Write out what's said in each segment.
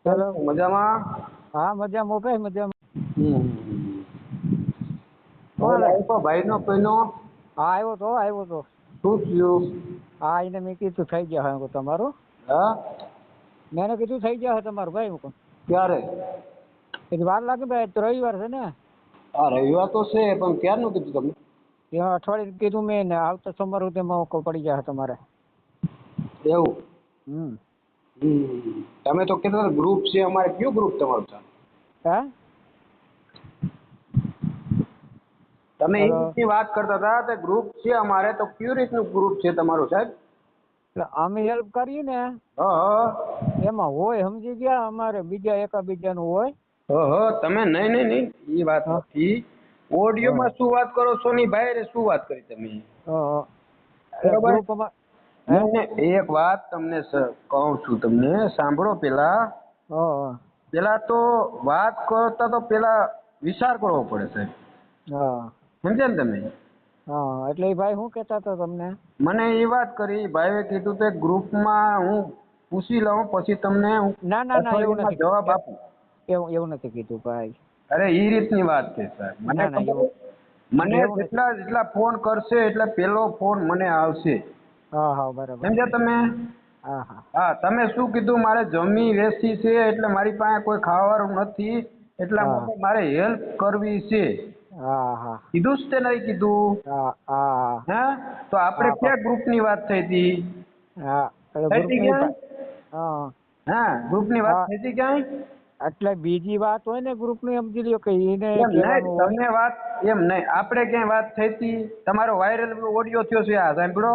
ચલો મજામાં? હા મજામાં ભાઈ મજામાં. કોલ આવ્યો ભાઈનો કોઈનો? હા આવ્યો તો શું થયું? હા એને મેં કીધું થઈ ગયા હવે તમારું. હા મેં કીધું થઈ ગયા તમારું ભાઈ હું ક્યારે? એટલે વાર લાગે ભાઈ તો રવિવાર છે ને. હા રવિવાર તો છે પણ ક્યારનું કીધું તમને? ત્યાં અઠવાડિયું કીધું મેં ને આવતા સોમવાર સુધીમાં પડી જાય તમારે. એવું? હમ તમે તો કીધું ગ્રુપ છે અમારે. કયું ગ્રુપ તમારું છે? હા તમે એ હલો રીતની વાત કરતા હતા તે ગ્રુપ છે અમારે, તો કયું રીતનું ગ્રુપ છે તમારું સાહેબ? એટલે અમે હેલ્પ કરીએ ને હા એમાં હોય સમજી ગયા, અમારે બીજા એકાબીજાનું હોય. તમે નહીં એ વાત હા નથી. હા ઓડિયોમાં શું વાત કરો છો ની ભાઈ, શું વાત કરી તમે? હા એટલે બરોબર. ગ્રુપમાં હે એક વાત તમને કહું છું, તમને સાંભળો પેલા. હા પેલા તો વાત કરતા તો પેલા વિચાર કરવો પડે સાહેબ. હા સમજ્યા ને તમે? હા એટલે એ ભાઈ શું કહેતા હતા તમને? મને એ વાત કરી ભાઈએ કીધું કે ગ્રુપમાં હું પૂછી લઉં પછી તમને હું ના એવું અઠવાડિયામાં નથી જવાબ આપું. એવું નથી કીધું ભાઈ. અરે એ રીતની વાત છે સાહેબ. મને ના ખબર એવું મને એવું નથી. જેટલા ફોન કરશે એટલે પેલો ફોન મને આવશે. હા હા બરાબર સમજ્યા તમે? હા હા હા તમે શું કીધું? મારે જમી વેચી છે એટલે મારી પાસે કોઈ ખાવાનું નથી, એટલા હા માટે મારે હેલ્પ કરવી છે. હા હા કીધું જ તે નહીં કીધું? હા હા હા તો આપણે હા ક્યાં ગ્રુપની વાત થઈ હતી? હા એટલે થઈ હતી ગ્રુપની ક્યાંય? હા હા ગ્રુપની વાત હા થઈ હતી ક્યાંય? એટલે બીજી વાત હોય ને ગ્રુપની, સમજી લ્યો કે એને એમ નહીં કહેવાનું હોય. તમે વાત એમ નહીં, આપણે ક્યાંય વાત થઈ હતી? તમારો વાયરલ ઓડિયો થયો છે આ સાંભળો.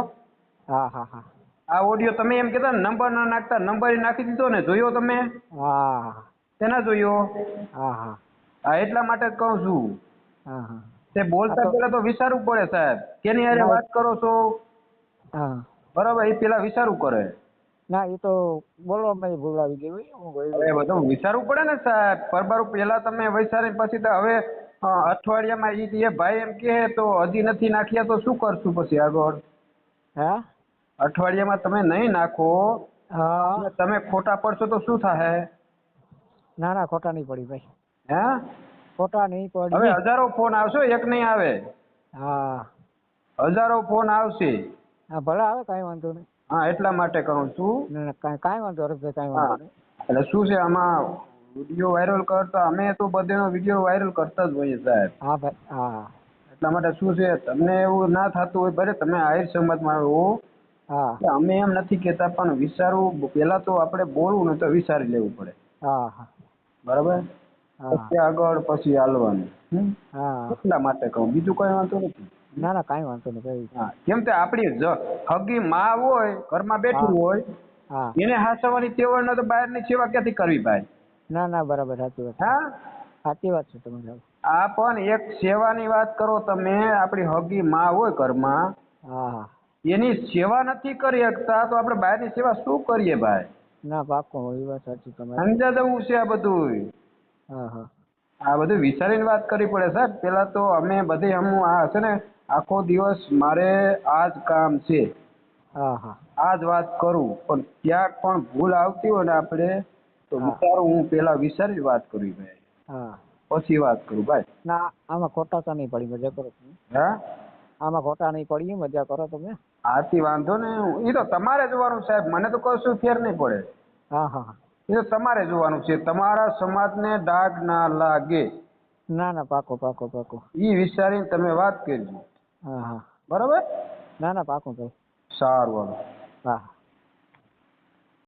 હા હા હા આ ઓડિયો તમે એમ કહેતા ને નંબર ના નાખતા, નંબર નાખી દીધો ને, જોયો તમે? હા શેના જોયો? હા હા હા એટલા માટે જ કહું છું. હા હા તે હા બોલતા પેલા તો વિચારવું પડે સાહેબ. કેની હારે ના વાત કરો છો? હા બરાબર, એ પેલા વિચારવું કરે. ના એ તો બોલવામાં ભૂલાવી ગઈ હું હવે ગયું બધું વિચારવું પડે ને સાહેબ. પરબારું પેલા તમે વિચારી પછી તો હવે અઠવાડિયામાં એ ભાઈ એમ કહે તો હજી નથી નાખ્યા તો શું કરશું પછી આગળ? હા અઠવાડિયામાં તમે નહીં નાખો હા અને તમે ખોટા પડશો તો શું થાય? ના ખોટા નહીં પડી ભાઈ. હે ખોટા નહીં હવે પડી. હજારો ફોન આવશે, એક નહીં આવે. હા હજારો ફોન આવશે. હા ભલે આવે, કાંઈ વાંધો નહીં. હા એટલા માટે કહું છું. ના કાંઈ વાંધો હરખભાઈ, કાંઈ હા વાંધો નહીં. એટલે શું છે આમાં, વિડીયો વાયરલ કરતા અમે તો બધેનો વિડીયો વાયરલ કરતા જ હોઈએ સાહેબ. હા ભાઈ હા એટલા માટે શું છે, તમને એવું ના થતું હોય ભલે તમે આહિર સમાજમાં હો, હા અમે એમ નથી કહેતા પણ વિચારવું પેલા તો આપણે બોલવું ને તો વિચારી લેવું પડે. હા હા બરાબર, હા પછી આગળ પછી હાલવાનું. હા એટલા માટે કહું, બીજું કઈ વાંધો નથી. ના કાંઈ વાંધો નહીં ભાઈ. હા કેમ કે આપણી હગી માં હોય ઘરમાં બેઠી હા હોય, હા એને હાચવવાની ટેવ હોય ને તો બહારની સેવા ક્યાંથી કરવી ભાઈ? ના બરાબર, સાચી વાત છે. હા સાચી વાત છે તમારી. આ પણ એક સેવાની વાત કરો તમે. આપણી હગી માં હોય ઘરમાં, હા હા એની સેવા નથી કરી શકતા તો આપણે બહારની સેવા શું કરીએ ભાઈ? ના પાકો એ વાત સાચી તમારી. સમજા જવું છે આ બધું. હા હા આ બધું વિચારીને વાત કરવી પડે સાહેબ. પેલા તો અમે બધી આ હશે ને આખો દિવસ મારે આજ કામ છે, હા હા આજ વાત કરું, પણ ક્યાંક પણ ભૂલ આવતી હોય ને આપણે તો હા વિચારું, હું પેલા વિચારી વાત કરવી ભાઈ, હા પછી વાત કરું ભાઈ. ના આમાં ખોટા તો નહીં પડી, મજા કરો તમે. હા આમાં ખોટા નહીં પડી, મજા કરો તમે. આથી વાંધો ને, એ તો તમારે જોવાનું સાહેબ, મને તો કશું ફેર નહીં પડે. હા હા એ તો તમારે જોવાનું છે. તમારા સમાજને ડાઘ ના લાગે ના પાકો પાકો પાકો. એ વિચારીને તમે વાત કરજો. હા હા બરાબર. ના પાકો ભાઈ. સારું. હા